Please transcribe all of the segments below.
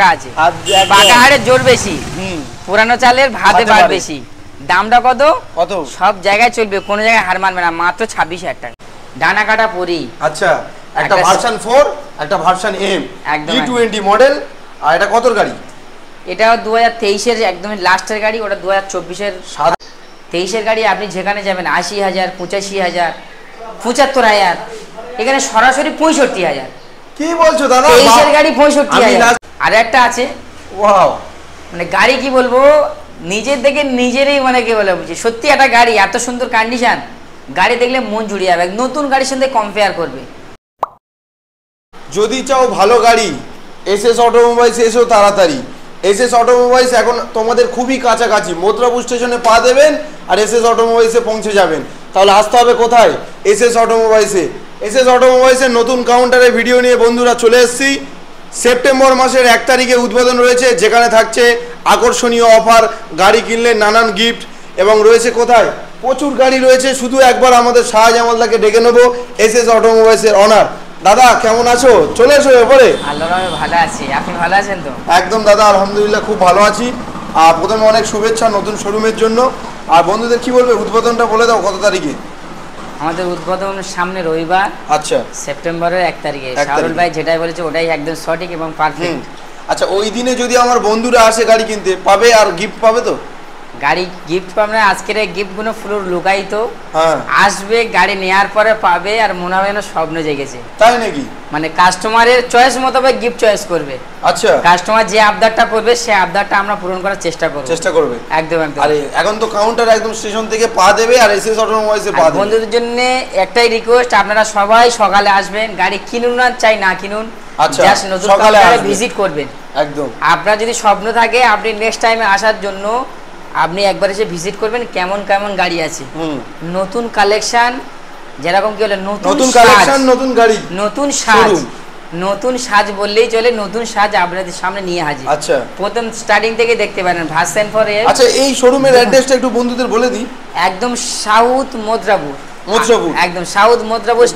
পাকা আছে, পাকা হাড়ের জোর বেশি, পুরানো চালের ভাতে ভাত বেশি। দামটা কত? সব জায়গায় চলবে, কোনো জায়গায় হার মানবে না, মাত্র 26,000 টাকা। ডানা কাটা পরি। আচ্ছা, একটা ভার্সন 4, একটা ভার্সন এম, E20 মডেল। আর এটা কতর গাড়ি? এটা 2023 এর একদম লাস্টের গাড়ি, ওটা 2024 এর 23 এর গাড়ি। আপনি যেখানে যাবেন 80,000, 85,000, 75,000, এখানে সরাসরি 65,000। কি বলছো দাদা? 23 এর গাড়ি 65,000। আর একটা আছে, ওয়াও, মানে গাড়ি কি বলবো, নিজের দেখে নিজেরই মানে কি বলে বুঝি, সত্যি একটা গাড়ি এত সুন্দর কন্ডিশন, গাড়ি দেখলে মন জুড়িয়ে যাবে, নতুন গাড়ির সাথে কম্পেয়ার করবে। যদি চাও ভালো গাড়ি, এসএস অটোমোবাইলস এসো তাড়াতাড়ি। এসএস অটোমোবাইলস এখন তোমাদের খুবই কাছাকাছি, মথুরাপুর স্টেশনে পা দেবেন আর এসএস অটোমোবাইলসে পৌঁছে যাবেন। তাহলে আসতে হবে কোথায়? এসএস অটোমোবাইলসে। এসএস অটোমোবাইলসের নতুন কাউন্টারে ভিডিও নিয়ে বন্ধুরা চলে এসেছি। সেপ্টেম্বর মাসের 1 তারিখে উদ্বোধন রয়েছে, যেখানে থাকছে আকর্ষণীয় অফার, গাড়ি কিনলে নানান গিফট, এবং রয়েছে কোথায় প্রচুর গাড়ি রয়েছে। শুধু একবার আমাদের শাহজামালদাকে ডেকে নেবো, এসএস অটোমোবাইলসের অনার। দাদা কেমন আছো? চলে এসো এবারে। আল্লাহর ভালো আছি, আপনি ভালো আছেন তো? একদম দাদা, আলহামদুলিল্লাহ খুব ভালো আছি। আর প্রথমে অনেক শুভেচ্ছা নতুন শোরুমের জন্য। আর বন্ধুদের কি বলবে, উদ্বোধনটা বলে দাও কত তারিখে? আমাদের উদ্বোধন সামনে রবিবার, আচ্ছা, সেপ্টেম্বরের 1 তারিখে। শাহরুল ভাই যেটাই বলেছে ওটাই একদম সঠিক এবং পারফেক্ট। আচ্ছা, ওই দিনে যদি আমার বন্ধুরা আসে গাড়ি কিনতে, পাবে আর গিফট পাবে তো? গাড়ি গিফট পাবে না, আজকের এই গিফটগুলো ফুল লুকায়িত, আসবে গাড়ি নেওয়ার পরে পাবে, আর মনে হবে না স্বপ্ন জেগেছে। তাই নাকি? মানে কাস্টমারের চয়েস মোতাবেক গিফট চয়েস করবে। আচ্ছা, কাস্টমার যে আবদারটা করবে সেই আবদারটা আমরা পূরণ করার চেষ্টা করবে। একদম একদম। আরে এখন তো কাউন্টার একদম স্টেশন থেকে পা দেবে আর এসএস অটোমোবাইলসে পা দেবে। বন্ধুদের জন্য একটাই রিকোয়েস্ট, আপনারা সবাই সকালে আসবেন, গাড়ি কিনুন না চাই না কিনুন, আচ্ছা জাস্ট নতুন কাউন্টারে ভিজিট করবেন। একদম। আপনার যদি স্বপ্ন থাকে আপনি নেক্সট টাইমে আসার জন্য আপনি একবার এসে ভিজিট করবেন, কেমন কেমন গাড়ি আছে, নতুন কালেকশন, যেরকম কি বলে নতুন কালেকশন, নতুন গাড়ি, নতুন সাজ। নতুন সাজ বললেই চলে, নতুন সাজ আপনাদের সামনে নিয়ে হাজির। আচ্ছা, প্রথম স্টার্টিং থেকে দেখতে পারেন ভার্সন 4 এর। আচ্ছা, এই শোরুমের অ্যাড্রেসটা একটু বন্ধুদের বলে দিই। একদম সাউথ মথুরাপুর, একদম সাউথ মথুরাপুর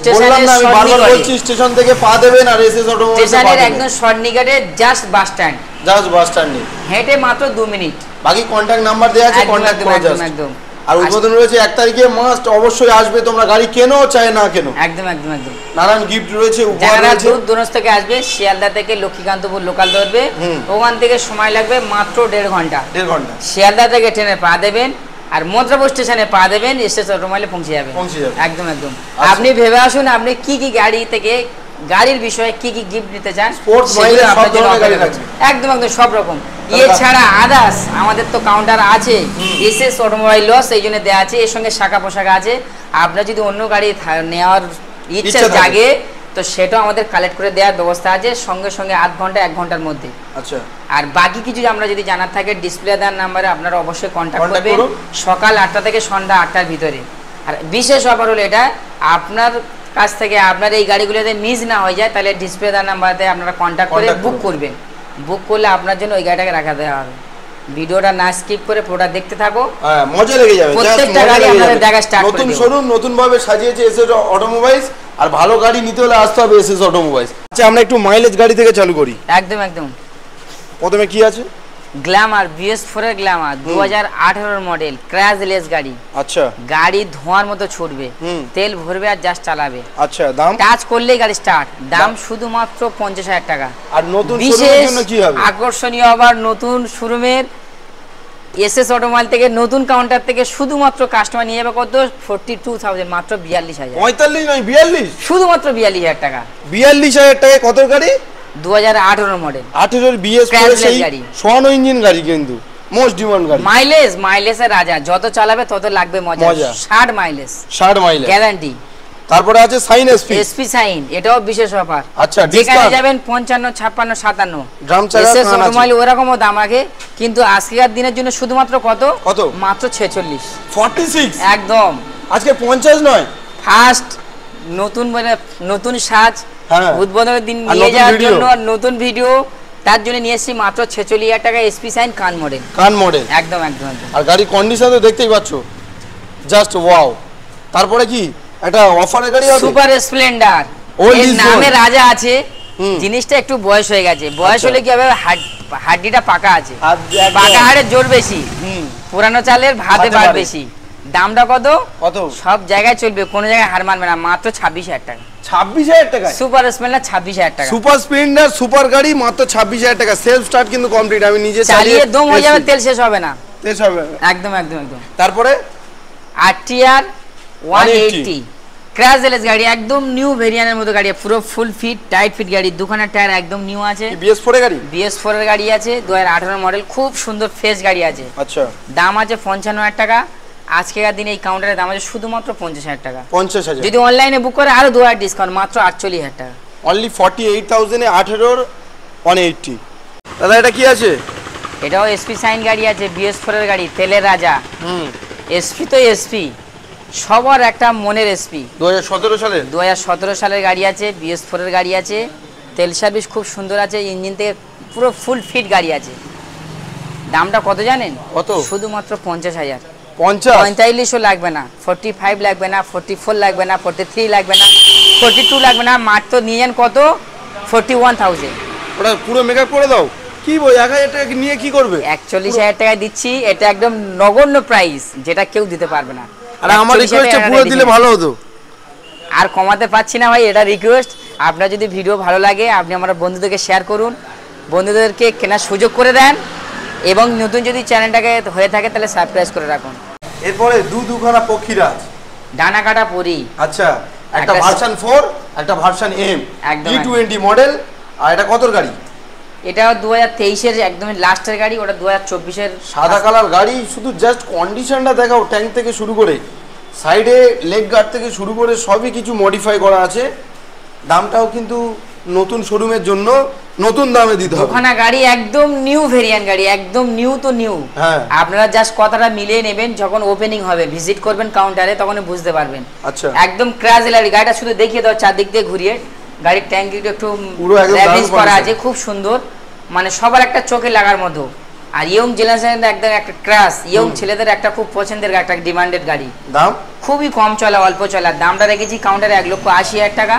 স্টেশন থেকে পা দেবেন আর এসএস অটোমোবাইলস স্টেশনের একদম শর্টনিকাটে জাস্ট বাস স্ট্যান্ড, হেঁটে মাত্র 2 মিনিট। বাকি কন্টাক্ট নাম্বার দেওয়া আছে, কন্টাক্ট করে যাবেন। একদম। আর উদ্বোধন রয়েছে 1 তারিখে, মাস্ট অবশ্যই আসবে, তোমরা গাড়ি কেনো চাই না কেনো। একদম একদম একদম। নানান গিফট রয়েছে, উপহার রয়েছে। দূর দূরান্ত থেকে আসবে, শিয়ালদা থেকে লক্ষ্মীকান্তপুর লোকাল ধরবে, ওখান থেকে সময় লাগবে মাত্র 1.5 ঘন্টা। শিয়ালদা থেকে ট্রেনে পা দেবেন আর মথুরাপুর স্টেশনে পা দেবেন, এসএস অটোমোবাইলে পৌঁছে যাবে। একদম একদম। আপনি ভেবে আসুন আপনি কি কি গাড়ি থেকে, গাড়ির বিষয়ে কি কি গিফট নিতে চান, একদম একদম সব রকম। এছাড়া আদার্স আমাদের তো কাউন্টার আছে, এসএস অটোমোবাইল লস এই জন্য দেওয়া আছে, এর সঙ্গে শাখা পোশাক আছে। আপনার যদি অন্য গাড়ি নেওয়ার ইচ্ছা জাগে তো সেটাও আমাদের কালেক্ট করে দেওয়ার ব্যবস্থা আছে, সঙ্গে সঙ্গে 1 ঘন্টা 1 ঘন্টার মধ্যে। আচ্ছা, আর বাকি কিছু আমরা যদি জানার থাকে ডিসপ্লে দেওয়ার নাম্বারে আপনারা অবশ্যই কন্ট্যাক্ট করবেন, সকাল 8টা থেকে সন্ধ্যা 8টার ভিতরে। আর বিশেষ অফার হলো এটা, আপনার কাছ থেকে আপনার এই গাড়িগুলোতে মিস না হয়ে যায়, তাহলে ডিসপ্লে দেওয়ার নাম্বারতে আপনারা কন্ট্যাক্ট করে বুক করবেন। বুক করলে আপনার জন্য ওই গাড়িটাকে রাখা দেওয়া হবে। ভিডিওটা না স্কিপ করে পুরোটা দেখতে থাকো, মজা লেগে যাবে। প্রত্যেকটা গাড়ি আপনাদের দেখা স্টার্ট করে নতুন শোরুম, নতুন ভাবে সাজিয়েছে এসএস অটোমোবাইলস। আর ভালো গাড়ি নিতে হলে আসতে হবে এসএস অটোমোবাইলস। আচ্ছা, আমরা একটু মাইলেজ গাড়ি থেকে চালু করি। একদম একদম। প্রথমে কি আছে? গ্ল্যামার, BS4 এর গ্ল্যামার, 2018 মডেল, ক্র্যাশলেস গাড়ি। আচ্ছা, গাড়ি ধোঁয়ার মতো ছুটবে, তেল ভরবে আর জাস্ট চালাবে। আচ্ছা, দাম টাচ করলেই গাড়ি স্টার্ট। দাম শুধুমাত্র 50,000 টাকা। আর নতুন শোরুমের জন্য কি হবে? আকর্ষণীয় আবার নতুন শোরুমের এসএস অটোমোবাইল থেকে, নতুন কাউন্টার থেকে শুধুমাত্র কাস্টমার নিয়ে যাবে কত? 42,000, মাত্র 42,000। 45 নয় 42, শুধুমাত্র 42,000 টাকা। 42,000 টাকায় কত গাড়ি? 2018 মডেল, 18 এর BS4 গাড়ি, সোয়ানো ইঞ্জিন গাড়ি, কিন্তু মোস্ট ডিমান্ড গাড়ি। মাইলেজের রাজা, যত চালাবে তত লাগবে মজা। 60 মাইলেজ গ্যারান্টি। তারপরে আছে সাইন এসপি সাইন, এটাও বিশেষ অফার। আচ্ছা, যেখানে যাবেন 55, 56, 57 ড্রাম চাকা এসএস অটোমোবাইল ওরকমও দাম আগে, কিন্তু আজকের দিনের জন্য শুধুমাত্র কত? মাত্র 46। 46 একদম। আজকে 50 নয়, ফার্স্ট নতুন মানে নতুন সাজ, উদ্বোধনের দিন নিয়ে যাওয়ার জন্য নতুন ভিডিও, তার জন্য নিয়ে এসেছি মাত্র 46,000 টাকা এসপি সাইন কান মডেল। একদম একদম। আর গাড়ির কন্ডিশন তো দেখতেই পাচ্ছ, জাস্ট ওয়াও। তারপরে কি একটা অফারের গাড়ি আছে, সুপার স্প্লেন্ডার, এর নামে রাজা আছে, জিনিসটা একটু বয়স হয়ে গেছে, বয়স হলে কি হবে, হাড্ডিটা পাকা আছে, পাকা হাড়ের জোর বেশি, পুরানো চালের ভাতে ভাত বেশি। দামটা কত? সব জায়গায় চলবে, কোনো জায়গায় হার মানবে না, মাত্র 26,000 টাকা। 26,000 টাকা সুপার স্প্লেন্ডার 26,000 টাকা। সুপার স্প্লেন্ডার সুপার গাড়ি মাত্র 26,000 টাকা। সেলফ স্টার্ট কিন্তু কমপ্লিট, আমি নিজে চালিয়ে দম হয়ে যাবে, তেল শেষ হবে না। তেল হবে একদম একদম একদম। তারপরে RTR 180 ক্র্যাশ এলএস গাড়ি, একদম নিউ ভেরিয়েন্টের মতো গাড়ি, পুরো ফুল ফিট টাইট ফিট গাড়ি, দুখানা টায়ার একদম নিউ আছে। BS4 এর গাড়ি, BS4 এর গাড়ি আছে, 2018 মডেল, খুব সুন্দর ফ্রেশ গাড়ি আছে। আচ্ছা, দাম আছে 55,000 টাকা। আজকের দিনে এই কাউন্টারের দাম আছে শুধুমাত্র 50,000 টাকা। 50,000 যদি অনলাইনে বুক করে আরো 2000 ডিসকাউন্ট, মাত্র 48,000 টাকা। অনলি 48,000 এ 18 180। দাদা এটা কি আছে? এটাও SP সাইন গাড়ি আছে, BS4 এর গাড়ি, তেলের রাজা। SP তো SP, সবার একটা মনের SP। 2017 সালের গাড়ি আছে, BS4 এর গাড়ি আছে, তেল সার্ভিস খুব সুন্দর আছে, ইঞ্জিন থেকে পুরো ফুল ফিট গাড়ি আছে। দামটা কত জানেন? কত? শুধুমাত্র 50,000। 45 লাগবে না, 45 লাগবে না, 44 লাগবে না, 43 লাগবে না, 42 লাগবে না, মাত্র নিয়ে যান কত? 41,000। ওটা পুরো মেকআপ করে দাও। কি বই 1,000 টাকা নিয়ে কি করবে? 41,000 টাকা দিচ্ছি, এটা একদম নগণ্য প্রাইস, যেটা কেউ দিতে পারবে না। আর আমার রিকোয়েস্টে পুরো দিলে ভালো হতো। আর কমাতে পারছি না ভাই, এটা রিকোয়েস্ট। আপনার যদি ভিডিও ভালো লাগে, আপনি আমার বন্ধুদেরকে শেয়ার করুন, বন্ধুদেরকে কেনার সুযোগ করে দেন, এবং নতুন যদি চ্যানেলটাকে হয়ে থাকে তাহলে সাবস্ক্রাইব করে রাখুন। এরপরে দুখানা পক্ষীরাজ, ডানা কাটা পরি। আচ্ছা, একটা ভার্সন 4, একটা ভার্সন M, E20 মডেল। আর এটা কতর গাড়ি? এটা 2023 এর একদম লাস্টের গাড়ি, ওটা 2024 এর সাদা কালার গাড়ি। শুধু জাস্ট কন্ডিশনটা দেখাও, ট্যাঙ্ক থেকে শুরু করে সাইডে লেগ গার্ড থেকে শুরু করে সবই কিছু মডিফাই করা আছে। দামটাও কিন্তু নতুন শোরুমের জন্য নতুন দামে দিতে হবে। ওখানে গাড়ি একদম নিউ ভেরিয়েন্ট গাড়ি, একদম নিউ তো নিউ। হ্যাঁ, আপনারা জাস্ট কথাটা মিলিয়ে নেবেন, যখন ওপেনিং হবে ভিজিট করবেন কাউন্টারে, তখনই বুঝতে পারবেন। আচ্ছা, একদম ক্র্যাশ গাড়ি, গাড়িটা শুধু দেখিয়ে দাও চারদিক দিয়ে ঘুরিয়ে। গাড়ির ট্যাঙ্কিটা একটু র্যাপিস করা আছে, খুব সুন্দর, মানে সবার একটা চোখে লাগার মতো। আর ইয়ং জেনারেশনের একদম একটা ক্রাশ, ইয়ং ছেলেদের একটা খুব পছন্দের একটা ডিমান্ডেড গাড়ি। দাম খুবই কম চলা, অল্প চলা। দামটা রেখেছি কাউন্টারে 1,80,000 টাকা।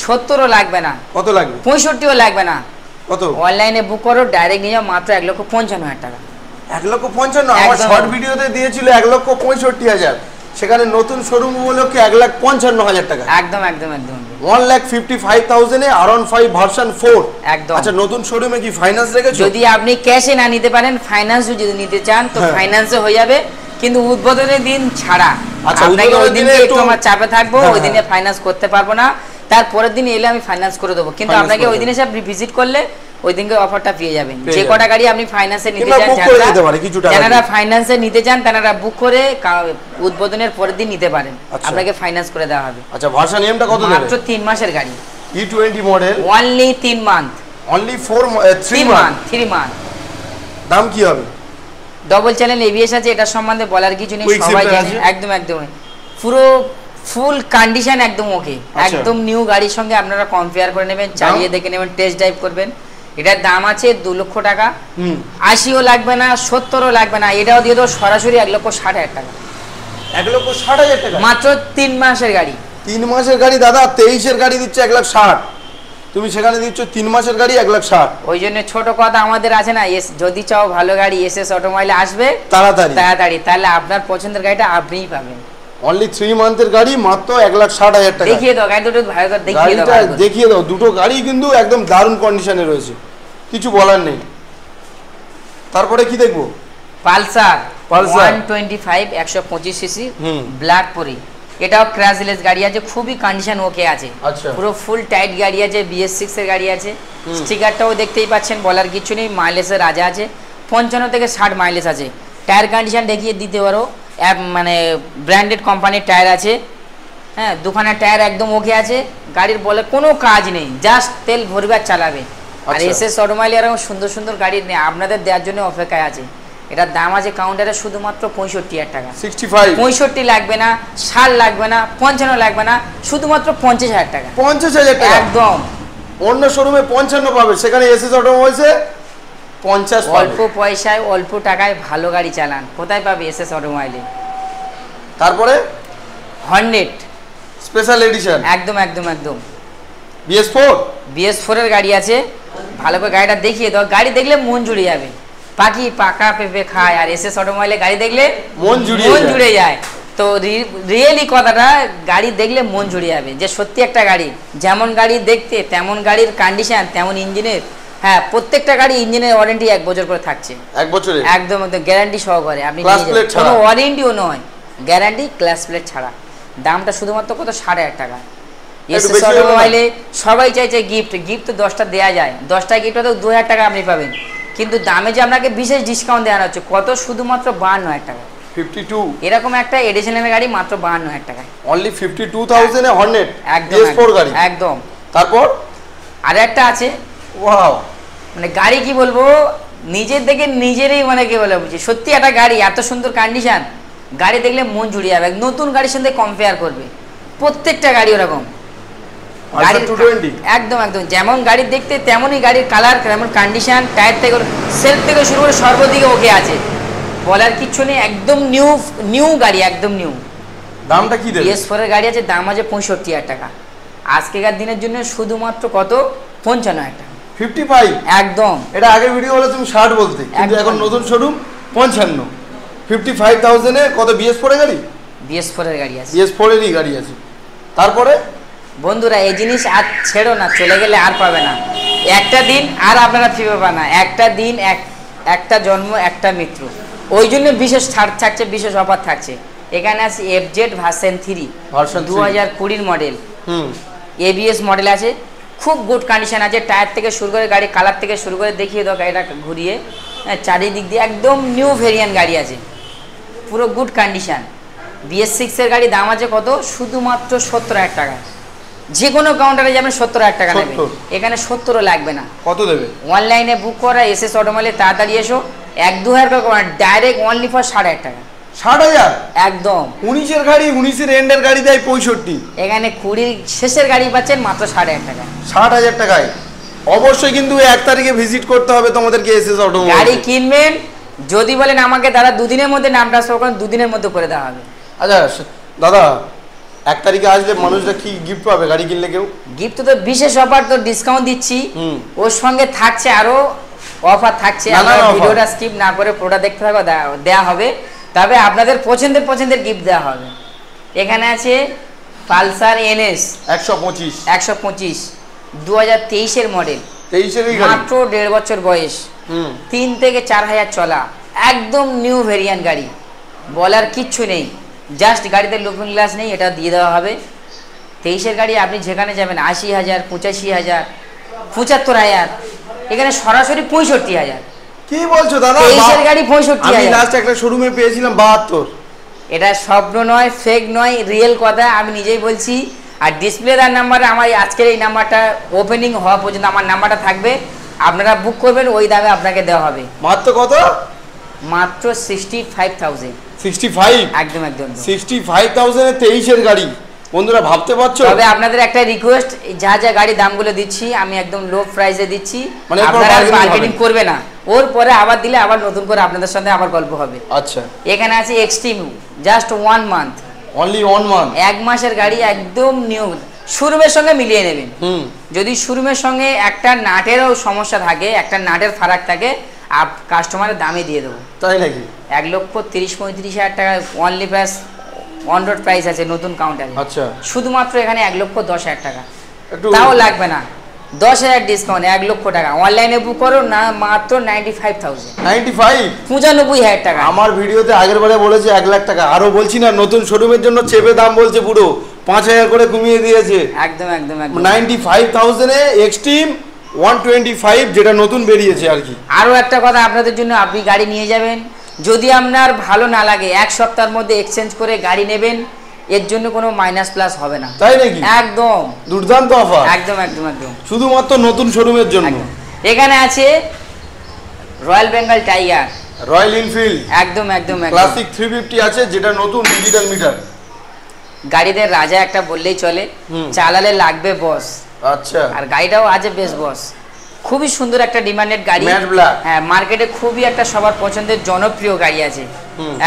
70ও লাগবে না। কত লাগবে? 65ও লাগবে না। কত? অনলাইনে বুক করো, ডাইরেক্ট নিয়ে যাও, মাত্র 1,55,000 টাকা। 1,55,000? আমার শর্ট ভিডিওতে দিয়েছিল 1,65,000, সেখানে নতুন শোরুম উপলক্ষে 1,55,000 টাকা। একদম একদম একদম। 1,55,000 এ R15 ভার্সন 4 একদম। আচ্ছা, নতুন শোরুমে কি ফাইন্যান্স রেখেছো? যদি আপনি ক্যাশে না নিতে পারেন, ফাইন্যান্সও যদি নিতে চান তো ফাইন্যান্সে হয়ে যাবে, কিন্তু উদ্বোধনের দিন ছাড়া। আচ্ছা, আপনাকে ওই দিন একটু আমার চাপে থাকবো, ওই দিনে ফাইন্যান্স করতে পারবো না, তারপরের দিন এলে আমি ফাইন্যান্স করে দেবো, কিন্তু আপনাকে ওই দিনে সব ভিজিট করলে ওই দিনকে অফারটা পেয়ে যাবেন। যে কটা গাড়ি আপনি ফাইন্যান্সে নিতে চান, যারা ফাইন্যান্সে নিতে চান তারা বুক করে উদ্বোধনের পরের দিন নিতে পারেন, আপনাকে ফাইন্যান্স করে দেওয়া হবে। আচ্ছা, ভার্সন এমটা কত দেবে? মাত্র 3 মাসের গাড়ি, E20 model, only 3 month, only 3 month. দাম কি হবে? ডবল চ্যানেল ABS আছে, এটা সম্বন্ধে বলার কিছু নেই, সবাই জানে। একদম একদম পুরো ফুল কন্ডিশন একদম ওকে, একদম নিউ গাড়ির সঙ্গে আপনারা কম্পেয়ার করে নেবেন, চালিয়ে দেখে নেবেন, টেস্ট ড্রাইভ করবেন। এটার দাম আছে 2 লক্ষ টাকা। 80ও লাগবে না, 70ও লাগবে না, এটাও দিয়ে দেবো সরাসরি 1,60,000 টাকা। 1,60,000 টাকা মাত্র 3 মাসের গাড়ি। 3 মাসের গাড়ি দাদা, 23 এর গাড়ি দিচ্ছে 1,60,000, তুমি সেখানে দিচ্ছ 3 মাসের গাড়ি 1,60,000। ওই জন্য ছোট কথা আমাদের আছে না, যদি চাও ভালো গাড়ি SS অটোমোবাইলে আসবে তাড়াতাড়ি, তাহলে আপনার পছন্দের গাড়িটা আপনিই পাবেন। অনলি 3 মান্থের গাড়ি, মাত্র 1,60,000 টাকা। দেখিয়ে দাও গাড়ি দুটো, ভালো করে দেখিয়ে দাও। দুটো গাড়ি কিন্তু একদম দারুণ কন্ডিশনে রয়েছে, কিছু বলার নেই। তারপরে কি দেখবো? পালসার 125 125 সিসি ব্ল্যাক পরি, এটাও ক্র্যাশলেস গাড়ি আছে, খুবই কন্ডিশন ওকে আছে। আচ্ছা, পুরো ফুল টাইট গাড়ি আছে, BS6 এর গাড়ি আছে। স্টিকারটাও দেখতেই পাচ্ছেন, বলার কিছু নেই, মাইলেজের রাজা আছে, 55 থেকে 60 মাইলেজ আছে। টায়ার কন্ডিশন দেখিয়ে দিতে পারো, মানে ব্র্যান্ডেড কোম্পানির টায়ার আছে। হ্যাঁ, দুখানা টায়ার একদম ওকে আছে, গাড়ির বলে কোনো কাজ নেই, জাস্ট তেল ভরবে আর চালাবে। আর SS অটোমোবাইল এরকম সুন্দর সুন্দর গাড়ি নেই, আপনাদের দেওয়ার জন্য অপেক্ষায় আছে। এটার দাম আছে কাউন্টারে শুধুমাত্র 65,000 টাকা। 65 লাগবে না, 60 লাগবে না, 55 লাগবে না, শুধুমাত্র 50,000 টাকা। 50,000 টাকা একদম। অন্য শোরুমে 55 পাবে, সেখানে SS অটোমোবাইলসে 50 পাবে। অল্প পয়সায় অল্প টাকায় ভালো গাড়ি চালান, কোথায় পাবে? SS অটোমোবাইলে। তারপরে হর্নেট স্পেশাল এডিশন, একদম একদম একদম BS4 এর গাড়ি আছে। ভালো করে গাড়িটা দেখিয়ে দাও, গাড়ি দেখলে মন জুড়ে যাবে। পাখি পাকা পেঁপে খায়, আর এসএস অটোমোবাইলে গাড়ি দেখলে মন জুড়ে যায়। তো রিয়েলি কথাটা, গাড়ি দেখলে মন জুড়ে যাবে যে সত্যি একটা গাড়ি, যেমন গাড়ি দেখতে তেমন গাড়ির কন্ডিশন তেমন ইঞ্জিনের। হ্যাঁ, প্রত্যেকটা গাড়ি ইঞ্জিনের ওয়ারেন্টি 1 বছর করে থাকছে। 1 বছরে একদম একদম গ্যারান্টি সহকারে। আপনি কোনো ওয়ারেন্টিও নয়, গ্যারান্টি ক্লাস প্লেট ছাড়া। দামটা শুধুমাত্র কত, 8,500 টাকা। এসএস অটোমোবাইলে সবাই চাইছে গিফট তো 10টা দেওয়া যায়, 10টা গিফট তো 2,000 টাকা আপনি পাবেন, কিন্তু দামে যে আপনাকে বিশেষ ডিসকাউন্ট দেওয়া হচ্ছে কত, শুধুমাত্র 52,000 টাকা। 52 এরকম একটা এডিশনাল গাড়ি মাত্র 52,000 টাকায়। অনলি 52,000 এ হর্নেট একদম BS4 গাড়ি। একদম। তারপর আর একটা আছে, ওয়াও, মানে গাড়ি কি বলবো, নিজের দেখে নিজেরই মানে কি বলে বুঝি, সত্যি একটা গাড়ি এত সুন্দর কন্ডিশন, গাড়ি দেখলে মন জুড়ে যাবে। নতুন গাড়ির সাথে কম্পেয়ার করবে, প্রত্যেকটা গাড়ি ওরকম। একদম একদম যেমন গাড়ি দেখতে তেমনই গাড়ির কালার, তেমন কন্ডিশন, টায়ার থেকে সেলফ থেকে শুরু করে সর্বদিকে ওকে আছে, বলার কিচ্ছু নেই। একদম নিউ গাড়ি, একদম নিউ। দামটা কি দেবে? BS4 এর গাড়ি আছে, দাম আছে 65,000 টাকা। আজকেকার দিনের জন্য শুধুমাত্র কত, 55,000 টাকা। 55 একদম। এটা আগের ভিডিও হলে তুমি 60 বলতে, কিন্তু এখন নতুন শোরুম 55। 55,000 এ কত BS4 এর গাড়ি? BS4 এর গাড়ি আছে। BS4 এরই গাড়ি আছে। তারপরে বন্ধুরা, এই জিনিস আর ছেড়ো না, চলে গেলে আর পাবে না। একটা দিন আর আপনারা ফিরে পাবে না। একটা দিন, একটা জন্ম, একটা মৃত্যু। ওই জন্য বিশেষ ছাড় থাকছে, বিশেষ অফার থাকছে। এখানে আছে FZ version 3 2020 model. ABS model আছে, খুব গুড কন্ডিশন আছে। টায়ার থেকে শুরু করে গাড়ি কালার থেকে শুরু করে দেখিয়ে দাও গাড়িটা ঘুরিয়ে, চারিদিক দিয়ে একদম নিউ ভেরিয়েন্ট গাড়ি আছে, পুরো গুড কন্ডিশন। BS6 এর গাড়ি দাম আছে কত, শুধুমাত্র 70,000 টাকা। যে কোনো কাউন্টারে যাবেন 70,000 টাকা নেবে, এখানে 70ও লাগবে না। কত দেবে? অনলাইনে বুক করা, এসএস অটোমোবাইলে তাড়াতাড়ি এসো, 1-2 টাকা ডাইরেক্ট অনলি ফর 60,000 টাকা। 60,000 একদম। 19 এর গাড়ি, 19 এর এন্ডের গাড়ি দেয় 65, এখানে 20 শেষের গাড়ি পাচ্ছেন মাত্র 60,000 টাকা। 60,000 টাকায়। অবশ্যই কিন্তু 1 তারিখে ভিজিট করতে হবে তোমাদেরকে এসএস অটোমোবাইল। গাড়ি কিনবেন, যদি বলেন আমাকে দাদা 2 দিনের মধ্যে নাম ট্রান্সফার করেন, 2 দিনের মধ্যে করে দেওয়া হবে। আচ্ছা দাদা, 1 তারিখে আসলে মানুষরা কি গিফট পাবে গাড়ি কিনলে? কেউ গিফট তো বিশেষ অফার, তো ডিসকাউন্ট দিচ্ছি, ওর সঙ্গে থাকছে আরো অফার থাকছে। আমরা ভিডিওটা স্কিপ না করে পুরোটা দেখতে থাকো, দেওয়া হবে। তবে আপনাদের পছন্দের গিফট দেওয়া হবে। এখানে আছে পালসার NS 125 2023 এর মডেল, 23 এর মাত্র 1.5 বছর বয়স, 3 থেকে 4 হাজার চলা, একদম নিউ ভেরিয়েন্ট গাড়ি, বলার কিচ্ছু নেই। জাস্ট গাড়িতে লুকিং গ্লাস নেই, এটা দিয়ে দেওয়া হবে। 23 এর গাড়ি আপনি যেখানে যাবেন 80,000, 85,000, 75,000, এখানে সরাসরি 65,000। কি বলছো দাদা? 23 এর গাড়ি 65,000। আমি লাস্ট একটা শোরুমে পেয়েছিলাম 72। এটা স্বপ্ন নয়, ফেক নয়, রিয়েল কথা, আমি নিজেই বলছি। আর ডিসপ্লে তার নাম্বারে আমার আজকের এই নাম্বারটা ওপেনিং হওয়া পর্যন্ত আমার নাম্বারটা থাকবে, আপনারা বুক করবেন, ওই দামে আপনাকে দেওয়া হবে। মাত্র কত? মাত্র 65,000। 65? একদম একদম। 65,000 এ 23 এর গাড়ি, বন্ধুরা ভাবতে পারছো? তবে আপনাদের একটা রিকোয়েস্ট, যা গাড়ি দামগুলো দিচ্ছি আমি একদম লো প্রাইসে দিচ্ছি, মানে আপনারা মার্কেটিং করবে না, ওর পরে আবার দিলে আবার নতুন করে আপনাদের সাথে আবার গল্প হবে। আচ্ছা, এখানে আছে extreme, just 1 month, only 1 month, 1 মাসের গাড়ি, একদম নিউ, শোরুমের সঙ্গে মিলিয়ে নেবেন। যদি শোরুমের সঙ্গে একটা নাটেরও সমস্যা থাকে, একটা নাটের ফারাক থাকে, কাস্টমারের দামে দিয়ে দেবো। তাই নাকি? 1,30,35,000 টাকা only price, on road price আছে নতুন কাউন্টারে। আচ্ছা, শুধুমাত্র এখানে 1,10,000 টাকা, তাও লাগবে না, 10,000 ডিসকাউন্ট, 1 লক্ষ টাকা। অনলাইনে বুক করো না, মাত্র 95,000। 95,000 টাকা। আমার ভিডিওতে আগের বারে বলেছে 1 লাখ টাকা, আরো বলছি না, নতুন শোরুমের জন্য চেপে দাম বলছে, পুরো 5,000 করে কমিয়ে দিয়েছে। একদম একদম একদম। 95,000 এ এক্সট্রিম 125, যেটা নতুন বেরিয়েছে আর কি। আরো একটা কথা আপনাদের জন্য, আপনি গাড়ি নিয়ে যাবেন, যদি আপনার ভালো না লাগে 1 সপ্তাহের মধ্যে এক্সচেঞ্জ করে গাড়ি নেবেন, এর জন্য কোনো মাইনাস প্লাস হবে না। তাই নাকি? একদম দুর্দান্ত অফার, একদম একদম একদম, শুধুমাত্র নতুন শোরুমের জন্য। এখানে আছে royal Bengal tiger, royal Enfield, একদম একদম ক্লাসিক 350 আছে, যেটা নতুন ডিজিটাল মিটার। গাড়িদের রাজা একটা বললেই চলে, চালালে লাগবে বস। আচ্ছা, আর গাড়িটাও আছে বেশ বস, খুবই সুন্দর একটা ডিমান্ডেড গাড়ি। হ্যাঁ, মার্কেটে খুবই একটা সবার পছন্দের জনপ্রিয় গাড়ি আছে।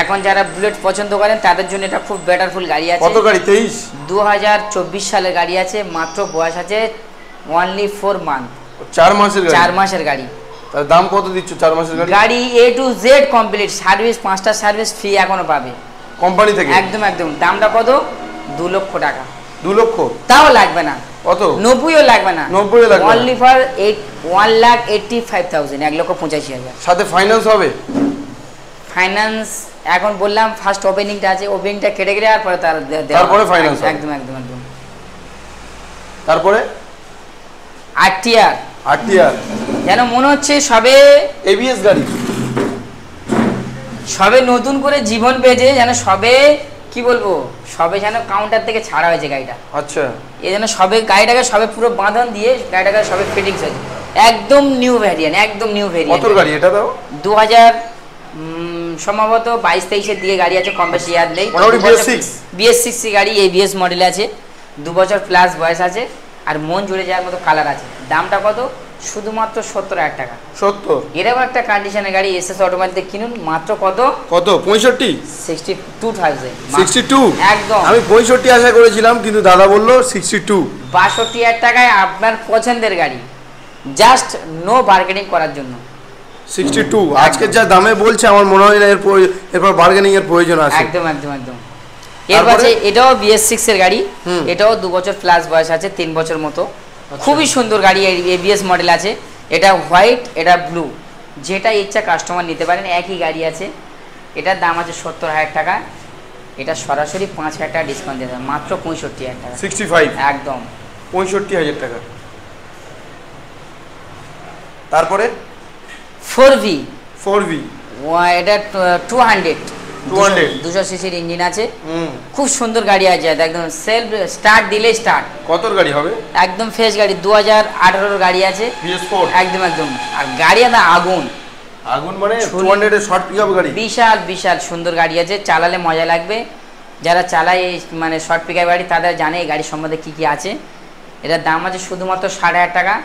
এখন যারা বুলেট পছন্দ করেন তাদের জন্য এটা খুব বেটারফুল গাড়ি আছে। কত গাড়ি? 23 2024 সালের গাড়ি আছে, মাত্র বয়স আছে অনলি 4 মান্থ। 4 মাসের গাড়ি? 4 মাসের গাড়ি। তার দাম কত দিচ্ছ 4 মাসের গাড়ি? গাড়ি A to Z complete, service 5টা সার্ভিস ফ্রি এখনো পাবে কোম্পানি থেকে? একদম একদম। দামটা কত? 2 লক্ষ টাকা। 2 লক্ষ? তাও লাগবে না। কত? 90ও লাগবে না। 90ও লাগবে না। Only for 1,85,000, 1,85,000। সাথে ফাইন্যান্স হবে? ফাইন্যান্স এখন বললাম ফার্স্ট ওপেনিংটা আছে, ওপেনিংটা কেটে গেলে আর পরে তারপরে ফাইন্যান্স হবে? একদম একদম একদম। তারপরে আরটিআর। আরটিআর যেন মনে হচ্ছে সবে এবিএস গাড়ি, সবে নতুন করে জীবন পেয়েছে, যেন সবে কি বলবো, সবে যেন কাউন্টার থেকে ছাড়া হয়েছে গাড়িটা। আচ্ছা, এই যেন সবে গাড়িটাকে সবে পুরো বাঁধন দিয়ে গাড়িটাকে সবে ফিটিংস হয়েছে, একদম নিউ ভ্যারিয়েন্ট, একদম নিউ ভ্যারিয়েন্ট। কত গাড়ি এটা দাও? 2000 সম্ভবত 22-23-এর দিকে গাড়ি আছে, কম বেশি ইয়াদ নেই। BS6 গাড়ি, ABS মডেল আছে, 2 বছর প্লাস বয়স আছে, আর মন জুড়ে যাওয়ার মতো কালার আছে। দামটা কত? শুধুমাত্র 70,000 টাকা। 70? এরকম একটা কন্ডিশনের গাড়ি SS অটোমোবাইল কিনুন, মাত্র কত? কত? 65? 62,000। 62? একদম। আমি 65 আশা করেছিলাম, কিন্তু দাদা বললো 62। 62,000 টাকায় আপনার পছন্দের গাড়ি, জাস্ট নো বার্গেনিং করার জন্য। 62 আজকে যা দামে বলছে, আমার মনে হয় না এরপর বার্গেনিং এর প্রয়োজন আছে। একদম একদম একদম। এরপরে এটাও BS6 এর গাড়ি, এটাও 2 বছর প্লাস বয়স আছে, 3 বছর মতো। খুবই সুন্দর গাড়ি, ABS মডেল আছে। এটা হোয়াইট, এটা ব্লু, যেটা ইচ্ছা কাস্টমার নিতে পারেন, একই গাড়ি আছে। এটার দাম আছে 70,000 টাকা। এটা সরাসরি 5,000 টাকা ডিসকাউন্ট দিয়ে দেবে, মাত্র 65,000 টাকা। 65? একদম 65,000 টাকা। তারপরে 4V। এটা 200 সিসির ইঞ্জিন আছে, খুব সুন্দর গাড়ি আছে, একদম সেলফ স্টার্ট দিলে স্টার্ট। কতর গাড়ি হবে? একদম ফ্রেশ গাড়ি, 2018 এর গাড়ি আছে, BS4। একদম একদম। আর গাড়ি আছে আগুন মানে 200 এর শর্ট পিকআপ গাড়ি, বিশাল বিশাল সুন্দর গাড়ি আছে, চালালে মজা লাগবে। যারা চালায় মানে শর্ট পিকআপ গাড়ি, তাদের জানে এই গাড়ির সম্বন্ধে কি কি আছে। এটার দাম আছে শুধুমাত্র 7,500 টাকা।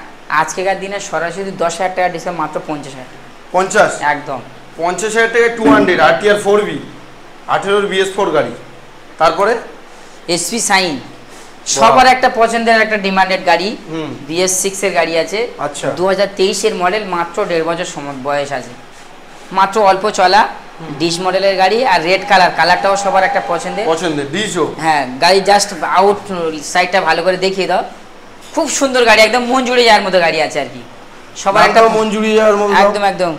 আজকেকার দিনে সরাসরি 10,000 টাকা ডিসকাউন্ট, মাত্র 50,000। 50? একদম 50,000 টাকা 200 RTR 4V 18 BS4 গাড়ি। তারপরে SP শাইন, সবার একটা পছন্দের একটা ডিমান্ডেড গাড়ি, BS6 এর গাড়ি আছে। আচ্ছা, 2023 এর মডেল, মাত্র 1.5 বছর বয়স আছে, মাত্র অল্প চলা, ডিশ মডেলের গাড়ি। আর রেড কালারটাও সবার একটা পছন্দের ডিশও। হ্যাঁ, গাড়ি জাস্ট আউট সাইডটা ভালো করে দেখিয়ে দাও। খুব সুন্দর গাড়ি, একদম মন জুড়ে যাওয়ার মতো গাড়ি আছে আর কি, সবার একটা মন জুড়ে যাওয়ার মতো। একদম একদম।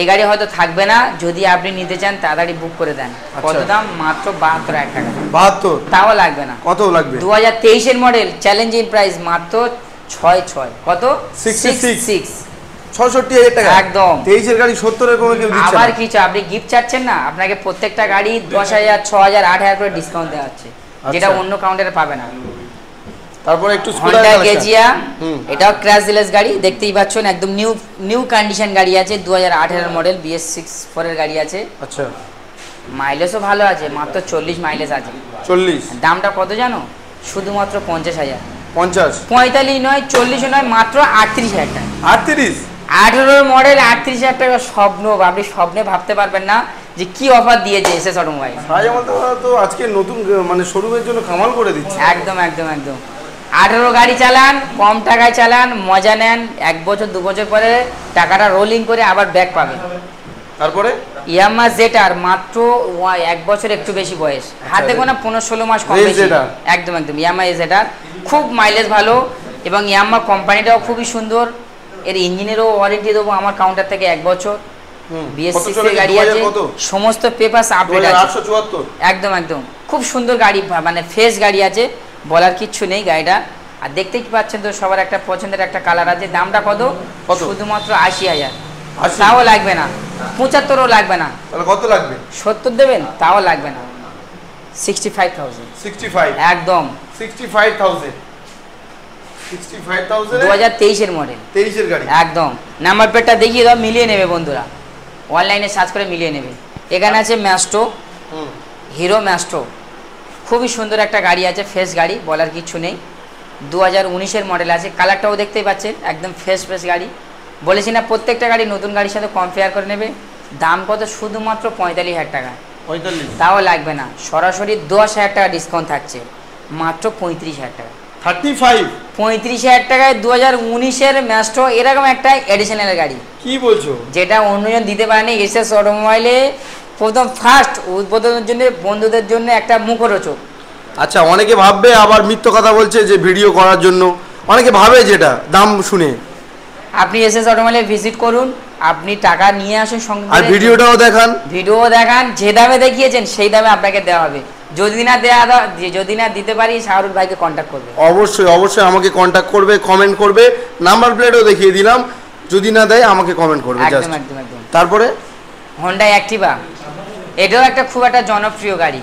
এই গাড়ি হয়তো থাকবে না, যদি আপনি নিতে চান তাড়াতাড়ি বুক করে দেন। কত দাম? মাত্র 72,000 টাকা। 72? তাও লাগবে না। কত লাগবে? 2023 এর মডেল, চ্যালেঞ্জিং প্রাইস, মাত্র 66। কত? 66? 66,000 টাকা একদম। 23 এর গাড়ি 70 এর কোনো কেউ দিচ্ছে না। আবার কিছু আপনি গিফট চাচ্ছেন না, আপনাকে প্রত্যেকটা গাড়ি 10,000, 6,000, 8,000 করে ডিসকাউন্ট দেওয়া হচ্ছে, যেটা অন্য কাউন্টারে পাবে না। তারপরে একটু হন্ডা গেজিয়া, এটাও ক্র্যাশলেস গাড়ি, দেখতেই পাচ্ছেন, একদম নিউ কন্ডিশন গাড়ি আছে, 2018 মডেল, BS6 4 এর গাড়ি আছে। আচ্ছা, মাইলেজও ভালো আছে, মাত্র 40 মাইলেজ আছে। 40? দামটা কত জানো? শুধুমাত্র 50,000। 50? 45 নয়, 40 নয়, মাত্র 38,000 টাকা। 38? 18 মডেল, 38,000 টাকা। স্বপ্ন, আপনি স্বপ্নে ভাবতে পারবেন না যে কি অফার দিয়েছে SS অটোমোবাইল। তো আজকে নতুন মানে শোরুমের জন্য কামাল করে দিচ্ছে। একদম একদম একদম। 18 গাড়ি চালান, কম টাকায় চালান, মজা নেন, 1 বছর 2 বছর পরে টাকাটা রোলিং করে আবার ব্যাক পাবেন। তারপরে ইয়ামাহা জেটার, মাত্র 1 বছর একটু বেশি বয়স, হাতে গোনা 15-16 মাস কম বেশি। একদম একদম। ইয়ামাহা জেটার খুব মাইলেজ ভালো, এবং ইয়ামাহা কোম্পানিটাও খুবই সুন্দর। এর ইঞ্জিনেরও ওয়ারেন্টি দেবো আমার কাউন্টার থেকে 1 বছর। BS6 এর গাড়ি আছে, সমস্ত পেপারস আপডেট আছে। 874? একদম একদম। খুব সুন্দর গাড়ি, মানে ফ্রেশ গাড়ি আছে, বলার কিচ্ছু নেই গাড়িটা। আর দেখতে কি পাচ্ছেন তো, সবার একটা পছন্দের একটা কালার আছে। দামটা কত? শুধুমাত্র 80,000। তাও লাগবে না। 75ও লাগবে না। তাহলে কত লাগবে? 70 দেবেন, তাও লাগবে না। 65,000। 65? একদম 65,000? 65,000 2023 এর মডেল, 23 এর গাড়ি। একদম। নাম্বার প্লেটটা দেখিয়ে দাও, মিলিয়ে নেবে বন্ধুরা, অনলাইনে সার্চ করে মিলিয়ে নেবে। এখানে আছে ম্যাস্টো, হিরো ম্যাস্টো, খুবই সুন্দর একটা গাড়ি আছে, ফ্রেশ গাড়ি, বলার কিছু নেই। 2019 এর মডেল আছে, কালারটাও দেখতেই পাচ্ছেন, একদম ফ্রেশ গাড়ি। বলেছি না, প্রত্যেকটা গাড়ি নতুন গাড়ির সাথে কম্পেয়ার করে নেবে। দাম কত? শুধুমাত্র 45,000 টাকা। 45? তাও লাগবে না, সরাসরি 10,000 টাকা ডিসকাউন্ট থাকছে, মাত্র 35,000 টাকা। 35? 35,000 টাকায় 2019-এর ম্যাস্ট্রো এরকম একটা এডিশনাল গাড়ি। কি বলছো? যেটা অন্যজন দিতে পারেনি। এসএস অটোমোবাইলে প্রথম ফার্স্ট উদ্বোধনের জন্য বন্ধুদের জন্য একটা মুখরোচক। আচ্ছা, অনেকে ভাববে আবার মিথ্য কথা বলছে যে ভিডিও করার জন্য, অনেকে ভাবে যেটা দাম শুনে। আপনি এসএস অটোমোবাইলে ভিজিট করুন, আপনি টাকা নিয়ে আসুন সঙ্গে, আর ভিডিওটাও দেখান, যে দামে দেখিয়েছেন সেই দামে আপনাকে দেওয়া হবে। যদি না দিতে পারি শাহরুখ ভাইকে কন্ট্যাক্ট করবে। অবশ্যই আমাকে কন্ট্যাক্ট করবে, কমেন্ট করবে, নাম্বার প্লেটও দেখিয়ে দিলাম। যদি না দেয় আমাকে কমেন্ট করবে। একদম। তারপরে হন্ডা অ্যাক্টিভা, এটাও একটা খুব একটা জনপ্রিয় গাড়ি।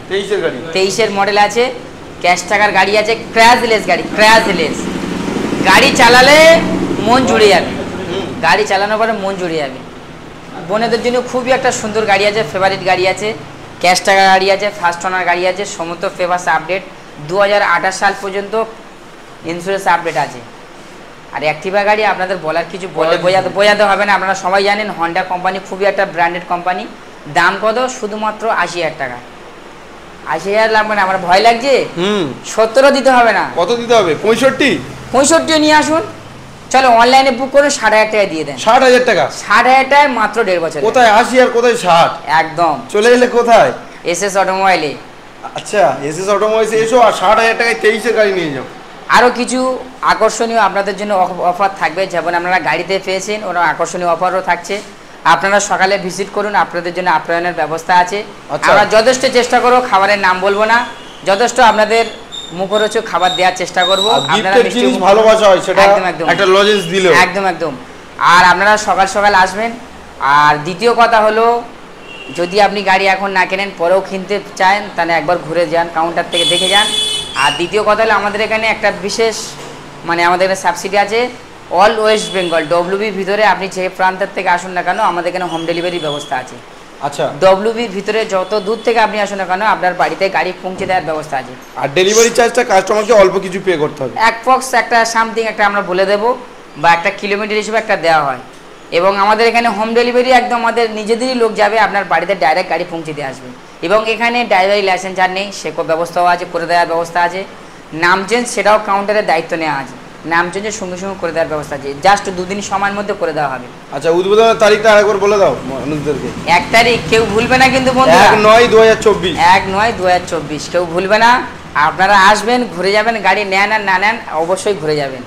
23-এর মডেল আছে, ক্যাশ টাকার গাড়ি আছে, ক্র্যাশলেস গাড়ি চালালে মন জুড়ে যাবে। গাড়ি চালানোর পরে মন জুড়ে যাবে। বোনেদের জন্য খুবই একটা সুন্দর গাড়ি আছে, ফেভারিট গাড়ি আছে, ক্যাশ টাকা গাড়ি আছে, ফার্স্ট ওনার গাড়ি আছে, সমস্ত পেপারস আপডেট, 2028 সাল পর্যন্ত ইন্স্যুরেন্স আপডেট আছে। আর অ্যাক্টিভা গাড়ি আপনাদের বলার কিছু বোঝাতে হবে না, আপনারা সবাই জানেন হন্ডা কোম্পানি খুবই একটা ব্র্যান্ডেড কোম্পানি। দাম কত? শুধুমাত্র 80,000 টাকা। 80,000 লাগবে না, আমার ভয় লাগছে। 70ও দিতে হবে না। কত দিতে হবে? 65 নিয়ে আসুন। চলো অনলাইনে বুক করুন, 60,000 টাকা দিয়ে দেন। 60,000 টাকা? 60,000 টাকায় মাত্র 1.5 বছর। কোথায় 80 আর কোথায় 60? একদম চলে এলে কোথায়? এসএস অটোমোবাইলে। আচ্ছা, এসএস অটোমোবাইলে এসো আর 60,000 টাকায় 23-এর গাড়ি নিয়ে যাও। আরও কিছু আকর্ষণীয় আপনাদের জন্য অফার থাকবে, যেমন আপনারা গাড়িতে পেয়েছেন ওরা আকর্ষণীয় অফারও থাকছে। আপনারা সকালে ভিজিট করুন, আপনাদের জন্য আপ্যায়নের ব্যবস্থা আছে। আমরা যথেষ্ট চেষ্টা করব, খাবারের নাম বলবো না, যথেষ্ট আপনাদের মুখরোচক খাবার দেওয়ার চেষ্টা করবো। ভালোবাসা হয় সেটা একটা লজেন্স দিলো। একদম। আর আপনারা সকাল আসবেন। আর দ্বিতীয় কথা হলো, যদি আপনি গাড়ি এখন না কেনেন, পরেও কিনতে চান, তাহলে একবার ঘুরে যান, কাউন্টার থেকে দেখে যান। আর দ্বিতীয় কথা হলো, আমাদের এখানে একটা বিশেষ আমাদের এখানে সাবসিডি আছে, অল ওয়েস্ট বেঙ্গল ডব্লিউবি ভিতরে আপনি যে প্রান্তের থেকে আসুন না কেন, আমাদের এখানে হোম ডেলিভারি ব্যবস্থা আছে। আচ্ছা, ডব্লিউবির ভিতরে যত দূর থেকে আপনি আসুন না কেন, আপনার বাড়িতে গাড়ি পৌঁছে দেওয়ার ব্যবস্থা আছে। আর ডেলিভারি চার্জটা কাস্টমারকে অল্প কিছু পে করতে হবে, একটা সামথিং একটা আমরা বলে দেবো, বা একটা কিলোমিটার হিসেবে একটা দেওয়া হয়। এবং আমাদের এখানে হোম ডেলিভারি একদম আমাদের নিজেদেরই লোক যাবে, আপনার বাড়িতে ডাইরেক্ট গাড়ি পৌঁছে দিয়ে আসবে। এবং এখানে ড্রাইভারি লাইসেন্স আর নেই, সেকো ব্যবস্থাও আছে, করে দেওয়ার ব্যবস্থা আছে। নাম চেঞ্জ সেটাও কাউন্টারের দায়িত্ব নেওয়া আছে, নাম চেঞ্জের সঙ্গে করে দেওয়ার ব্যবস্থা আছে, জাস্ট 2 দিন সময়ের মধ্যে করে দেওয়া হবে। আচ্ছা, উদ্বোধনের তারিখটা আরেকবার বলে দাও মানুষদেরকে। 1 তারিখ, কেউ ভুলবে না কিন্তু বন্ধুরা, 1/9/2024, 1/9/2024 কেউ ভুলবে না। আপনারা আসবেন, ঘুরে যাবেন, গাড়ি নেন আর না নেন অবশ্যই ঘুরে যাবেন।